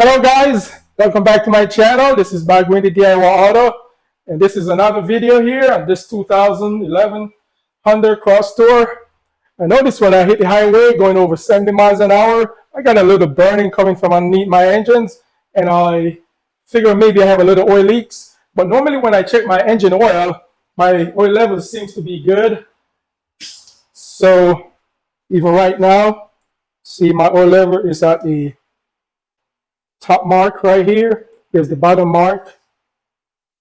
Hello guys, welcome back to my channel. This is Bagwindi DIY Auto, and this is another video here on this 2011 Honda Crosstour. I noticed when I hit the highway going over 70 miles an hour, I got a little burning coming from underneath my engines, and I figure maybe I have a little oil leaks. But normally when I check my engine oil, my oil level seems to be good. So even right now, see my oil level is at the top mark right here. Here's the bottom mark,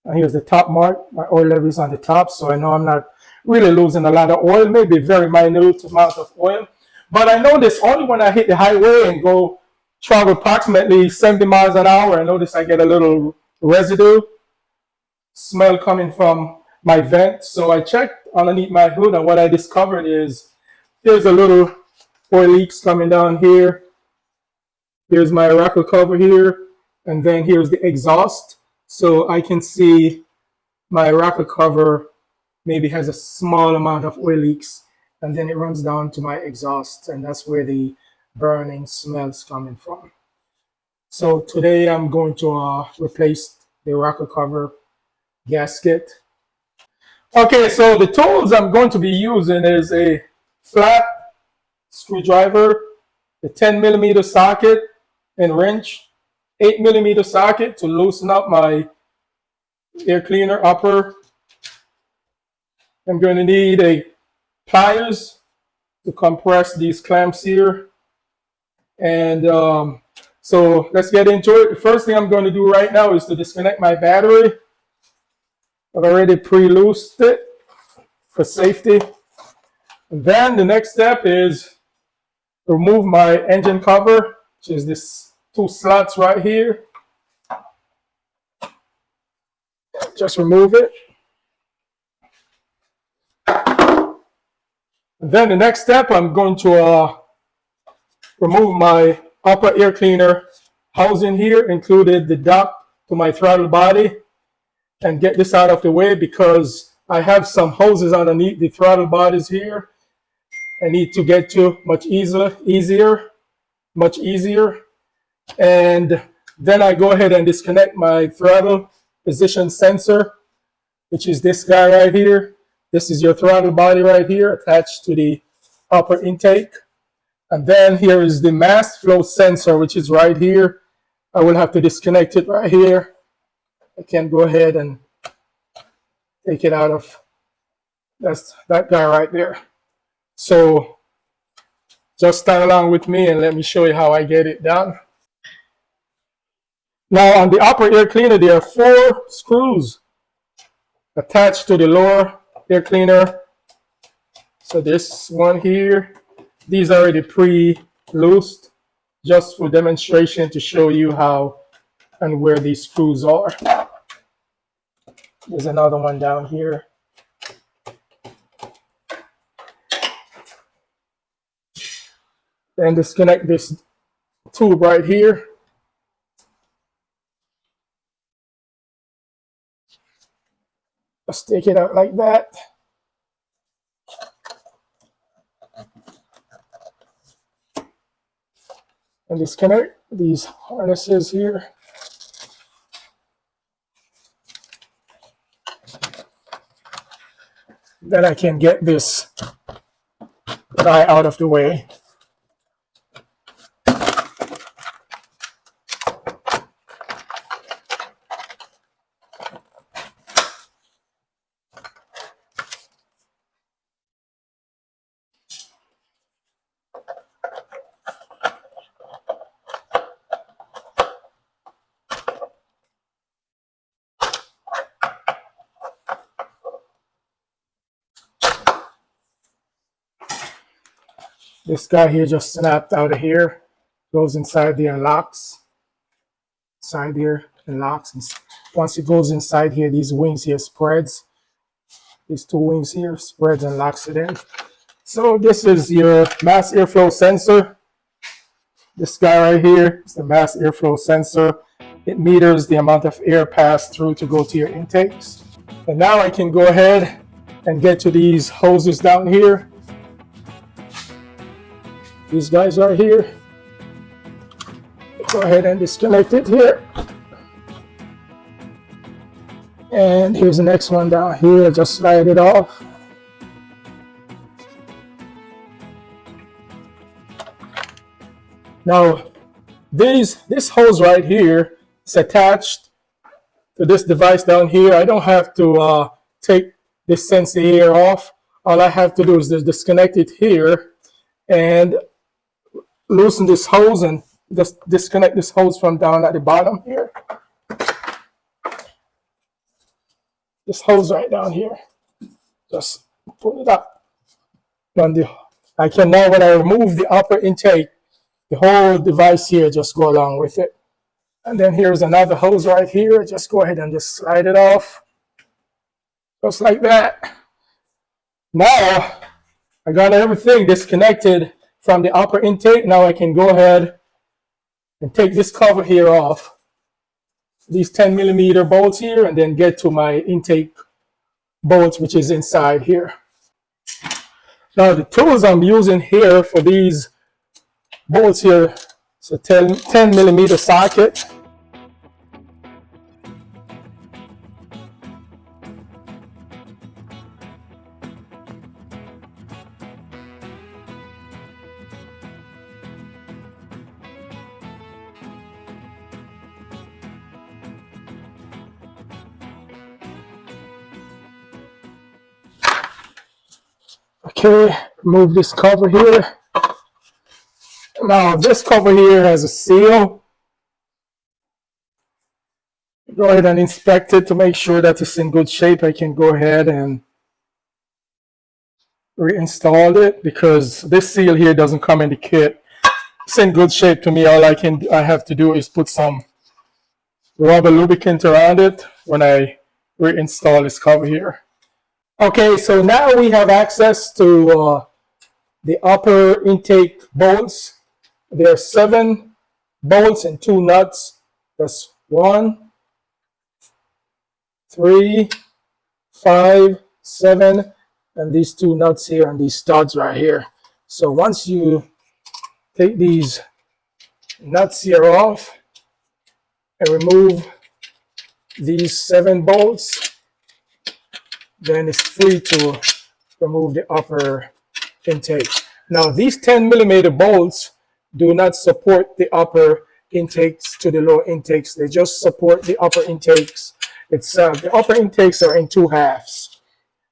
and here's the top mark. My oil level is on the top, so I know I'm not really losing a lot of oil, maybe a very minute amount of oil. But I notice only when I hit the highway and go travel approximately 70 miles an hour, I notice I get a little residue smell coming from my vent. So I checked underneath my hood, and what I discovered is there's a little oil leaks coming down here. Here's my rocker cover here, and then here's the exhaust. So I can see my rocker cover maybe has a small amount of oil leaks, and then it runs down to my exhaust, and that's where the burning smell is coming from. So today I'm going to replace the rocker cover gasket. Okay, so the tools I'm going to be using is a flat screwdriver, a 10mm socket and wrench, 8mm socket to loosen up my air cleaner upper. I'm going to need a pliers to compress these clamps here. And so let's get into it. The first thing I'm going to do right now is to disconnect my battery. I've already pre-loosed it for safety. And then the next step is remove my engine cover, which is this two slots right here. Just remove it. And then the next step, I'm going to remove my upper air cleaner housing here, included the duct to my throttle body, and get this out of the way because I have some hoses underneath the throttle bodies here. I need to get to much easier. And then I go ahead and disconnect my throttle position sensor, which is this guy right here. This is your throttle body right here attached to the upper intake. And then here is the mass flow sensor, which is right here. I will have to disconnect it right here. I can go ahead and take it out of that guy right there. So just stand along with me and let me show you how I get it done. Now on the upper air cleaner, there are 4 screws attached to the lower air cleaner. So this one here, these are already pre-loosed, just for demonstration to show you how and where these screws are. There's another one down here. Then disconnect this tube right here. Just take it out like that. And disconnect these harnesses here. Then I can get this guy out of the way. This guy here just snapped out of here, goes inside there and locks. Inside there and locks. And once it goes inside here, these wings here spreads. These 2 wings here spreads and locks it in. So this is your mass airflow sensor. This guy right here is the mass airflow sensor. It meters the amount of air passed through to go to your intakes. And now I can go ahead and get to these hoses down here. These guys right here. Go ahead and disconnect it here. And here's the next one down here. Just slide it off. Now, this hose right here is attached to this device down here. I don't have to take this sensor here off. All I have to do is just disconnect it here and loosen this hose and just disconnect this hose from down at the bottom here. This hose right down here. Just pull it up. I can now, when I remove the upper intake, the whole device here just go along with it. And then here's another hose right here. Just go ahead and just slide it off. Just like that. Now, I got everything disconnected from the upper intake. Now I can go ahead and take this cover here off. These 10mm bolts here, and then get to my intake bolts, which is inside here. Now the tools I'm using here for these bolts here, it's a 10mm socket. Okay, remove this cover here. Now this cover here has a seal. Go ahead and inspect it to make sure that it's in good shape. I can go ahead and reinstall it because this seal here doesn't come in the kit. It's in good shape to me. All I have to do is put some rubber lubricant around it when I reinstall this cover here. Okay, so now we have access to the upper intake bolts. There are 7 bolts and 2 nuts. That's 1, 3, 5, 7, and these 2 nuts here and these studs right here. So once you take these nuts here off and remove these 7 bolts, then it's free to remove the upper intake. Now these 10mm bolts do not support the upper intakes to the lower intakes. They just support the upper intakes. It's the upper intakes are in 2 halves.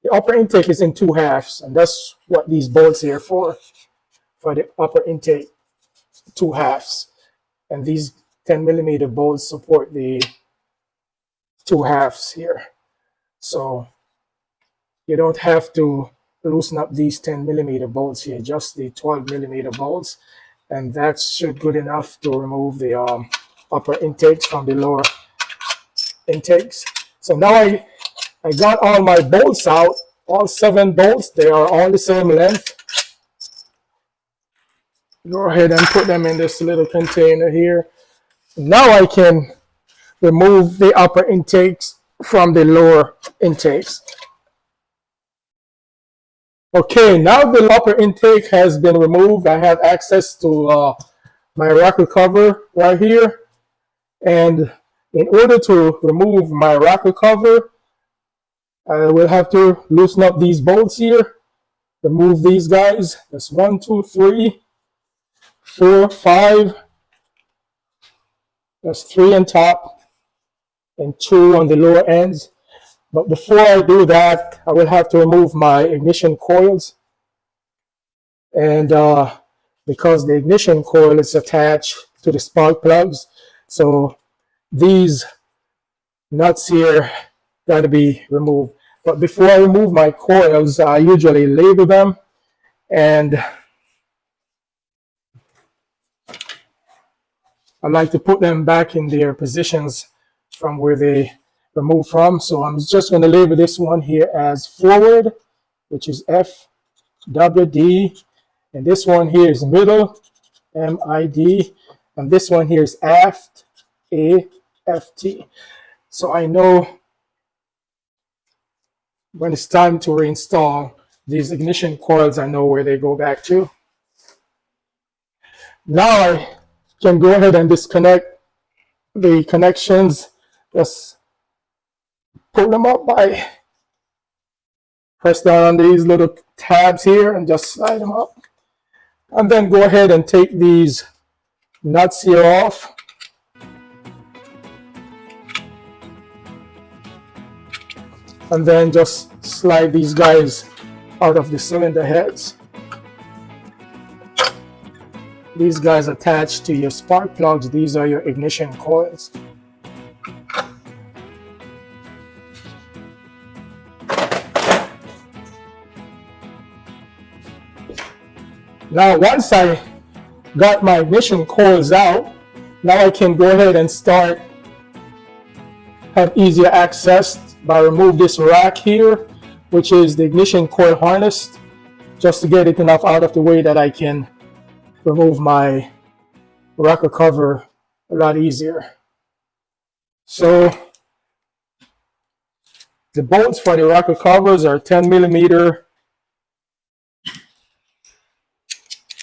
The upper intake is in 2 halves, and that's what these bolts here for the upper intake, 2 halves. And these 10mm bolts support the 2 halves here. So you don't have to loosen up these 10mm bolts here, just the 12mm bolts, and that should good enough to remove the upper intakes from the lower intakes. So now I got all my bolts out, all 7 bolts. They are all the same length. Go ahead and put them in this little container here. Now I can remove the upper intakes from the lower intakes. Okay, now the upper intake has been removed. I have access to my rocker cover right here. And in order to remove my rocker cover, I will have to loosen up these bolts here. Remove these guys. That's 1, 2, 3, 4, 5. That's 3 on top and 2 on the lower ends. But before I do that, I will have to remove my ignition coils. And because the ignition coil is attached to the spark plugs, so these nuts here got to be removed. But before I remove my coils, I usually label them, and I like to put them back in their positions from where they removed from. So I'm just going to label this one here as forward, which is FWD, and this one here is middle, MID, and this one here is aft, AFT. So I know when it's time to reinstall these ignition coils, I know where they go back to. Now You can go ahead and disconnect the connections. Just pull them up by press down on these little tabs here and just slide them up. And then go ahead and take these nuts here off. And then just slide these guys out of the cylinder heads. These guys attach to your spark plugs. These are your ignition coils. Now, once I got my ignition coils out, now I can go ahead and have easier access by remove this rack here, which is the ignition coil harness, just to get it enough out of the way that I can remove my rocker cover a lot easier. So the bolts for the rocker covers are 10mm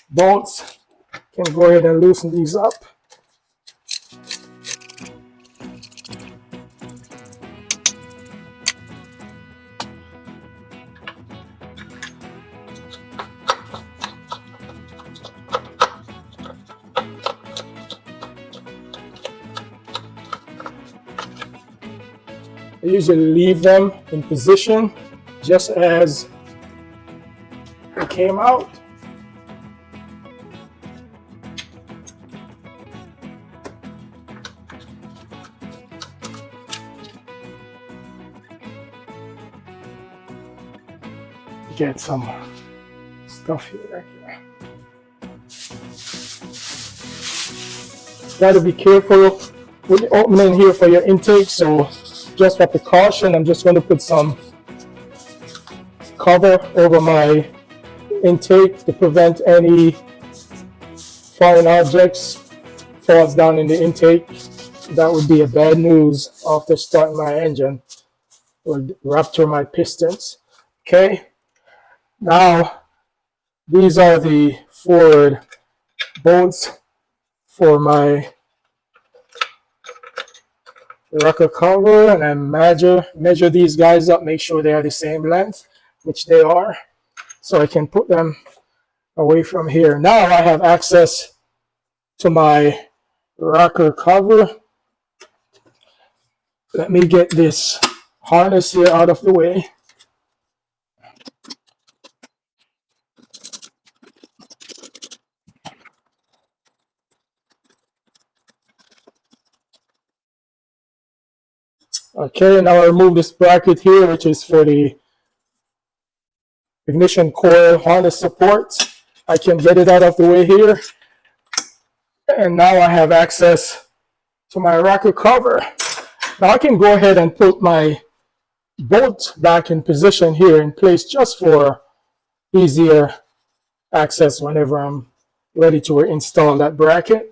bolts. Can go ahead and loosen these up. I usually leave them in position just as they came out. Get some stuff here. Got to be careful with the opening here for your intake, so just for precaution, I'm just going to put some cover over my intake to prevent any foreign objects falls down in the intake. That would be a bad news after starting my engine. It would rupture my pistons. Okay. Now, these are the forward bolts for my rocker cover, and I measure these guys up, make sure they are the same length, which they are, so I can put them away from here. Now I have access to my rocker cover. Let me get this harness here out of the way. Okay, now I remove this bracket here, which is for the ignition coil harness support. I can get it out of the way here. And now I have access to my rocker cover. Now I can go ahead and put my bolt back in position here in place just for easier access whenever I'm ready to install that bracket.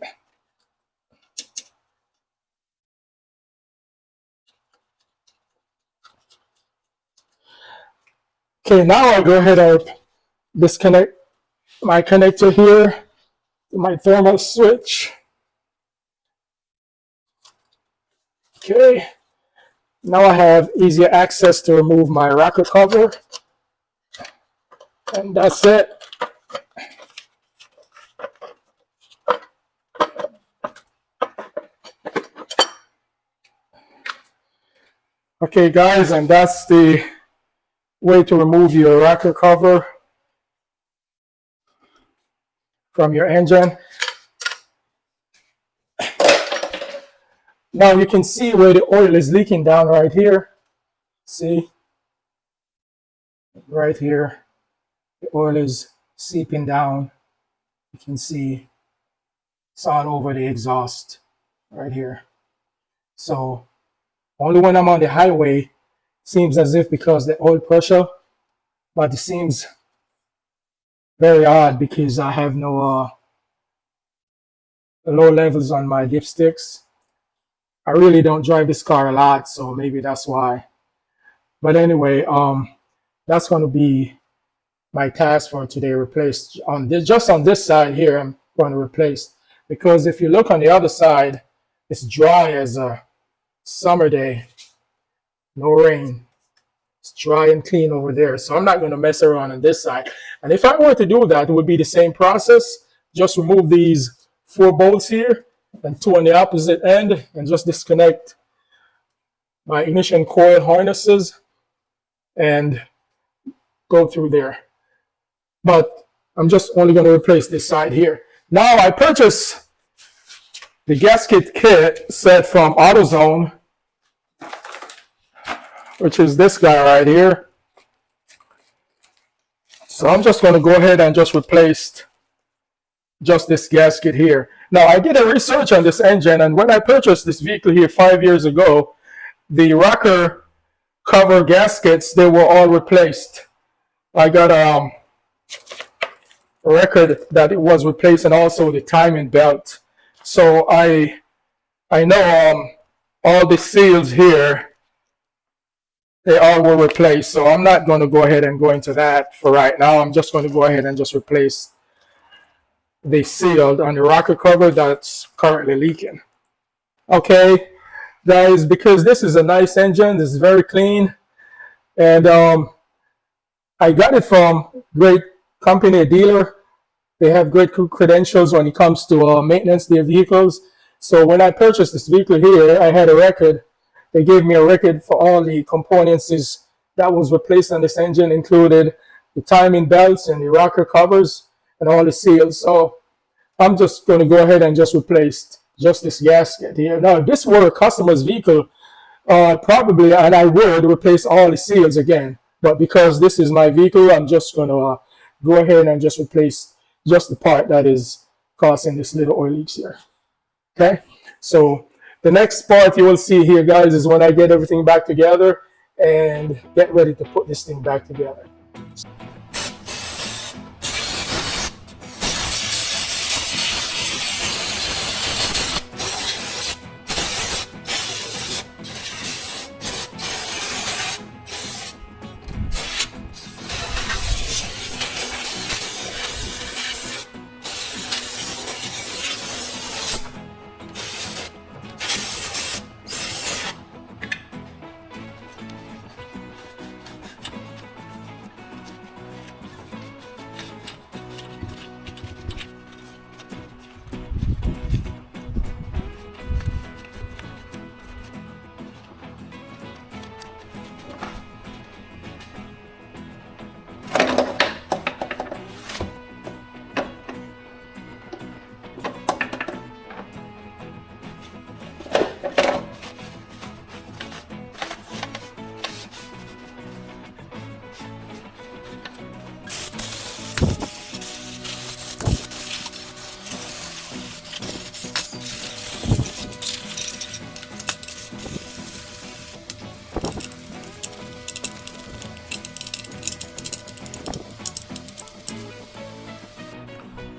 Okay, now I'll go ahead and disconnect my connector here to my thermal switch. Okay, now I have easier access to remove my rocker cover. And that's it. Okay, guys, and that's the way to remove your rocker cover from your engine. Now you can see where the oil is leaking down right here. See? Right here, the oil is seeping down. You can see it's all over the exhaust right here. So only when I'm on the highway, seems as if because the oil pressure, but it seems very odd because I have no low levels on my dipsticks. I really don't drive this car a lot, so maybe that's why. But anyway, that's going to be my task for today. Replace on this, just on this side here, I'm going to replace because if you look on the other side, it's dry as a summer day, no rain. It's dry and clean over there. So I'm not going to mess around on this side. And if I were to do that, it would be the same process. Just remove these 4 bolts here and 2 on the opposite end and just disconnect my ignition coil harnesses and go through there. But I'm just only going to replace this side here. Now I purchased the gasket kit set from AutoZone, which is this guy right here. So I'm just going to go ahead and just replace just this gasket here. Now I did a research on this engine, and when I purchased this vehicle here 5 years ago, the rocker cover gaskets, they were all replaced. I got a record that it was replaced, and also the timing belt. So I know all the seals here, they all were replaced. So I'm not going to go ahead and go into that for right now. I'm just going to go ahead and just replace the seal on the rocker cover that's currently leaking. Okay, guys, because this is a nice engine, this is very clean, and I got it from great company, a dealer. They have great credentials when it comes to maintenance their vehicles. So when I purchased this vehicle here, I had a record. They gave me a record for all the components that was replaced on this engine, included the timing belts and the rocker covers and all the seals. So I'm just going to go ahead and just replace just this gasket here. Now, if this were a customer's vehicle, probably, and I would replace all the seals again. But because this is my vehicle, I'm just going to go ahead and just replace just the part that is causing this little oil leaks here. Okay, so the next part you will see here, guys, is when I get everything back together and get ready to put this thing back together.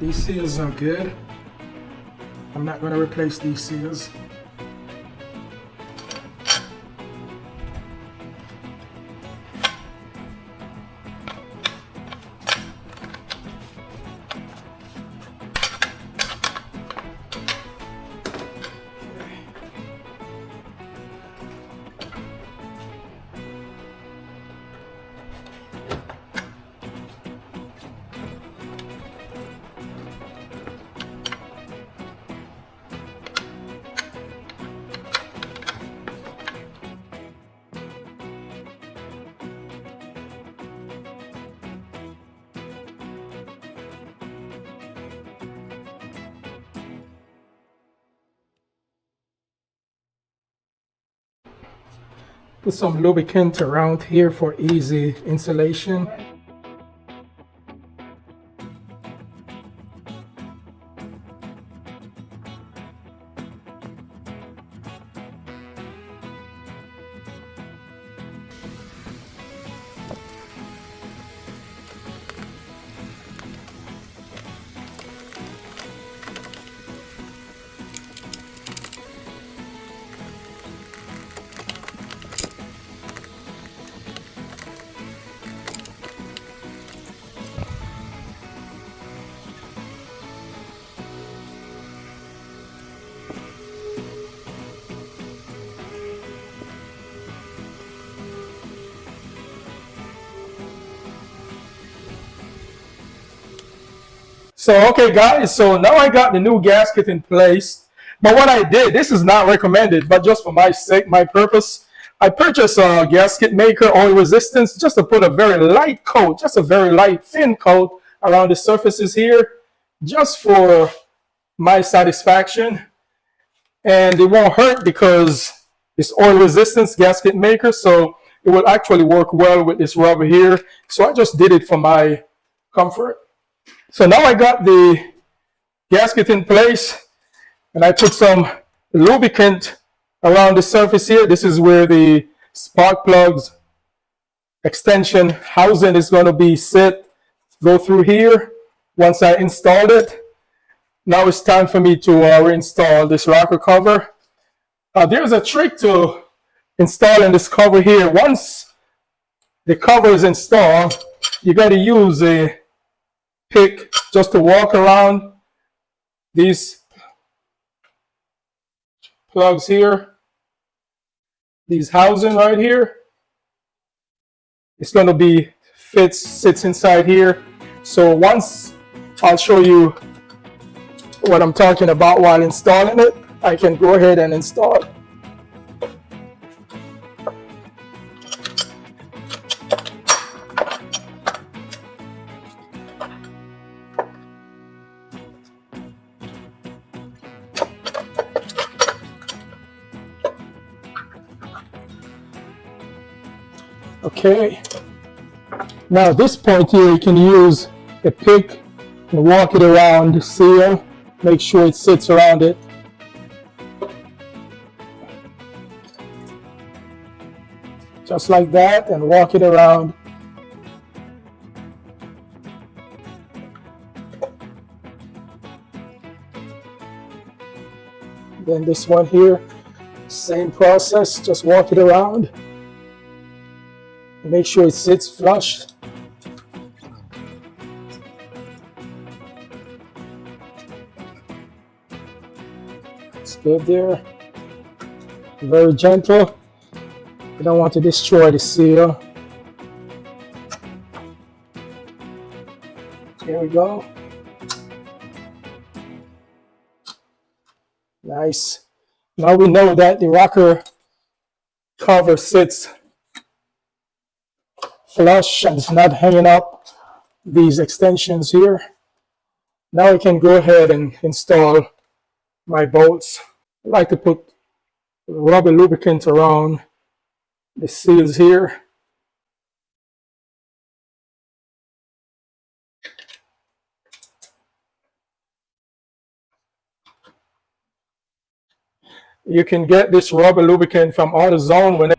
These seals are good. I'm not going to replace these seals. Put some lubricant around here for easy installation. So, okay, guys, so now I got the new gasket in place. But what I did, this is not recommended, but just for my sake, my purpose, I purchased a gasket maker oil resistance just to put a very light coat, just a very light, thin coat around the surfaces here, just for my satisfaction. And it won't hurt because it's oil resistance gasket maker, so it will actually work well with this rubber here. So I just did it for my comfort. So now I got the gasket in place and I put some lubricant around the surface here. This is where the spark plugs extension housing is going to be set. Go through here. Once I installed it, now it's time for me to reinstall this rocker cover. There's a trick to installing this cover here. Once the cover is installed, you got to use a pick just to walk around these plugs here, these housing right here. It's going to be sits inside here. So once I'll show you what I'm talking about while installing it, I can go ahead and install. Okay, now at this point here, you can use a pick and walk it around the seal, make sure it sits around it. Just like that, and walk it around. Then this one here, same process, just walk it around. Make sure it sits flush. It's good there. Very gentle. You don't want to destroy the seal. Here we go. Nice. Now we know that the rocker cover sits flush and it's not hanging up these extensions here. Now I can go ahead and install my bolts. I like to put rubber lubricant around the seals here. You can get this rubber lubricant from AutoZone when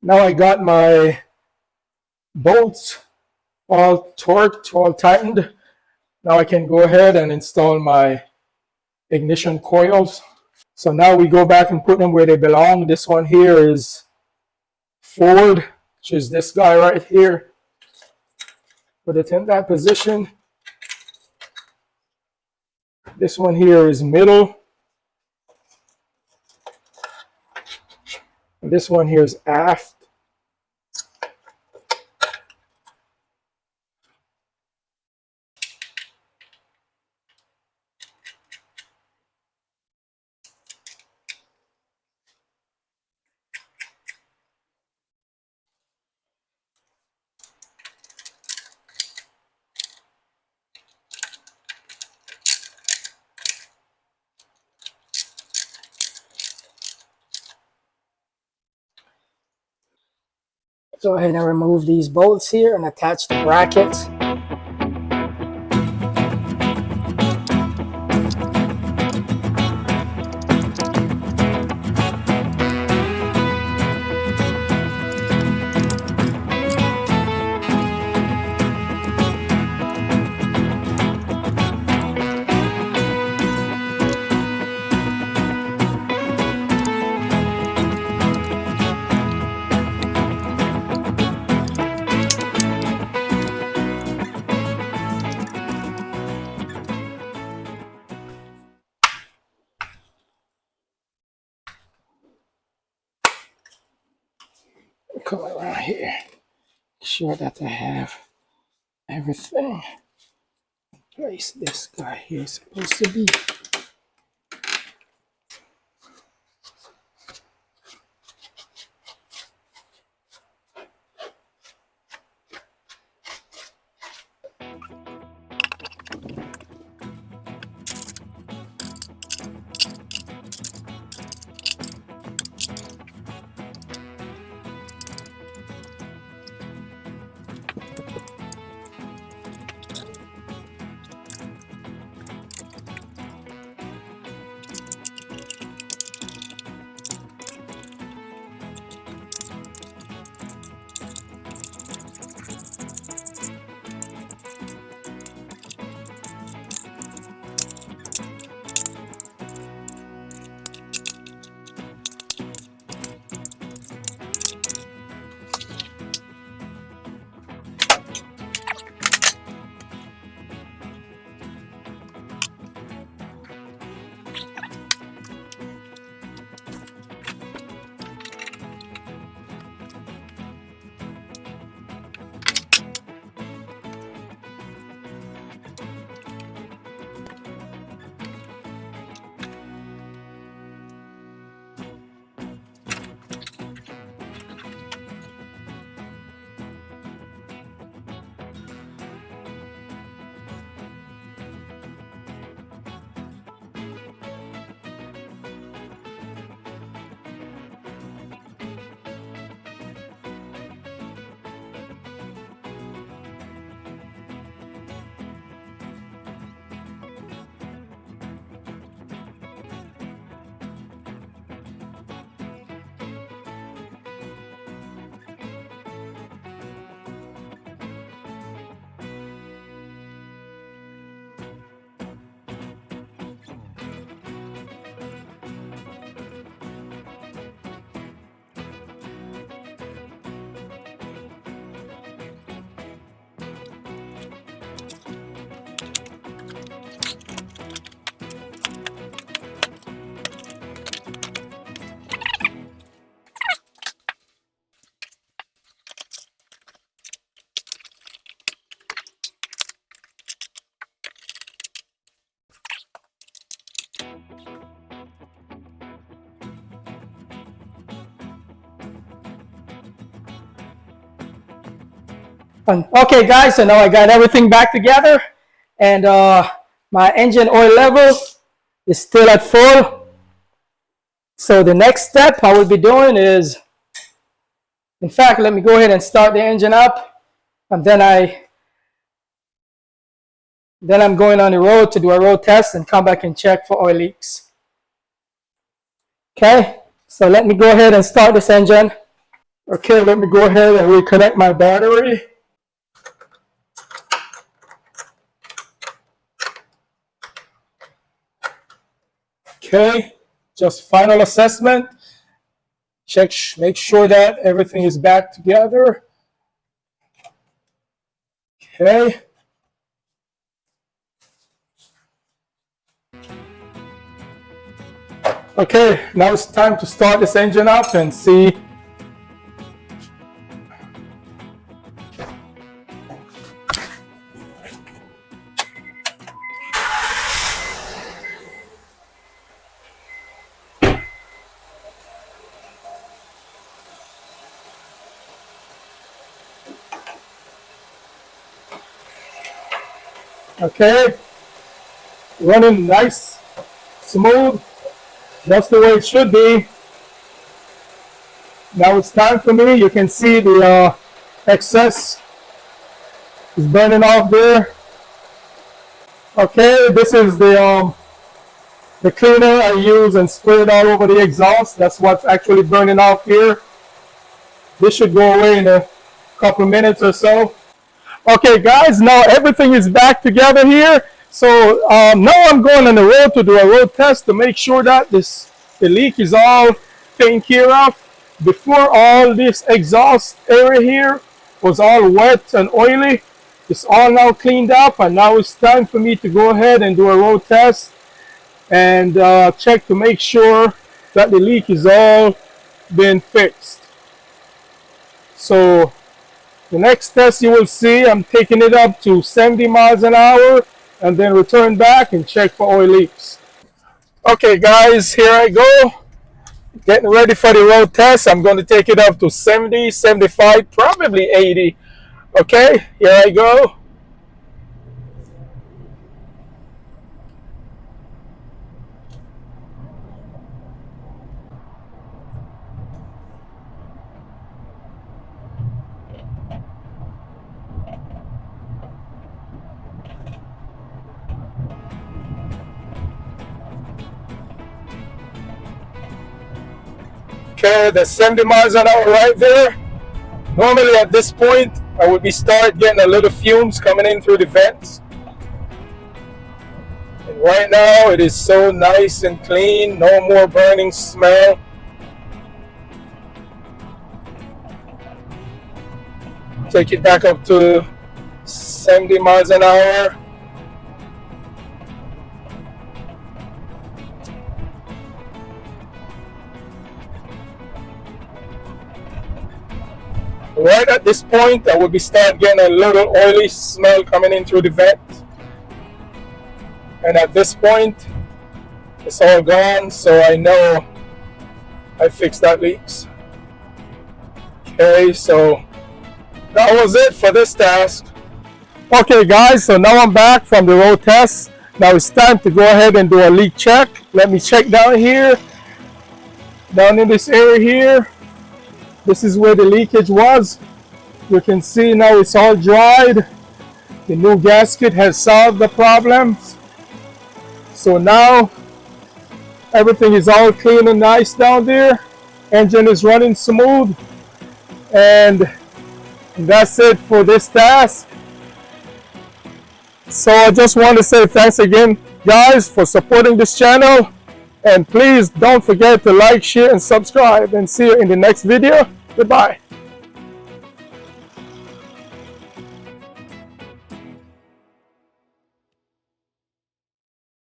now I got my bolts all torqued, all tightened. Now I can go ahead and install my ignition coils. So now we go back and put them where they belong. This one here is forward, which is this guy right here. Put it in that position. This one here is middle. And this one here is aft. Go ahead and remove these bolts here and attach the brackets. come around here. Make sure that I have everything. Place this guy here is supposed to be. Okay, guys, so now I got everything back together, and my engine oil level is still at full. So the next step I will be doing is, in fact, let me go ahead and start the engine up, and then I'm going on the road to do a road test and come back and check for oil leaks. Okay, so let me go ahead and start this engine. Okay, let me go ahead and reconnect my battery. Okay, just final assessment. Check, make sure that everything is back together. Okay. Okay, now it's time to start this engine up and see. Okay, running nice, smooth, just the way it should be. Now it's time for me. You can see the excess is burning off there. Okay, this is the cleaner I use and spray it all over the exhaust. That's what's actually burning off here. This should go away in a couple minutes or so. Okay, guys, now everything is back together here. So now I'm going on the road to do a road test to make sure that the leak is all taken care of. Before, all this exhaust area here was all wet and oily. It's all now cleaned up, and now it's time for me to go ahead and do a road test and check to make sure that the leak is all been fixed. So the next test you will see, I'm taking it up to 70 miles an hour and then return back and check for oil leaks. Okay guys, here I go. Getting ready for the road test. I'm going to take it up to 70, 75, probably 80. Okay, here I go. Okay, that's 70 miles an hour right there. Normally at this point, I would be start getting a little fumes coming in through the vents. And right now, it is so nice and clean. No more burning smell. Take it back up to 70 miles an hour. Right at this point, I will be start getting a little oily smell coming in through the vent. And at this point, it's all gone, so I know I fixed that leaks. Okay, so that was it for this task. Okay guys, so now I'm back from the road test. Now it's time to go ahead and do a leak check. Let me check down here. Down in this area here. This is where the leakage was. You can see now it's all dried. The new gasket has solved the problems. So now everything is all clean and nice down there. Engine is running smooth. And that's it for this task. So I just want to say thanks again guys for supporting this channel. And please don't forget to like, share, and subscribe. And see you in the next video. Goodbye.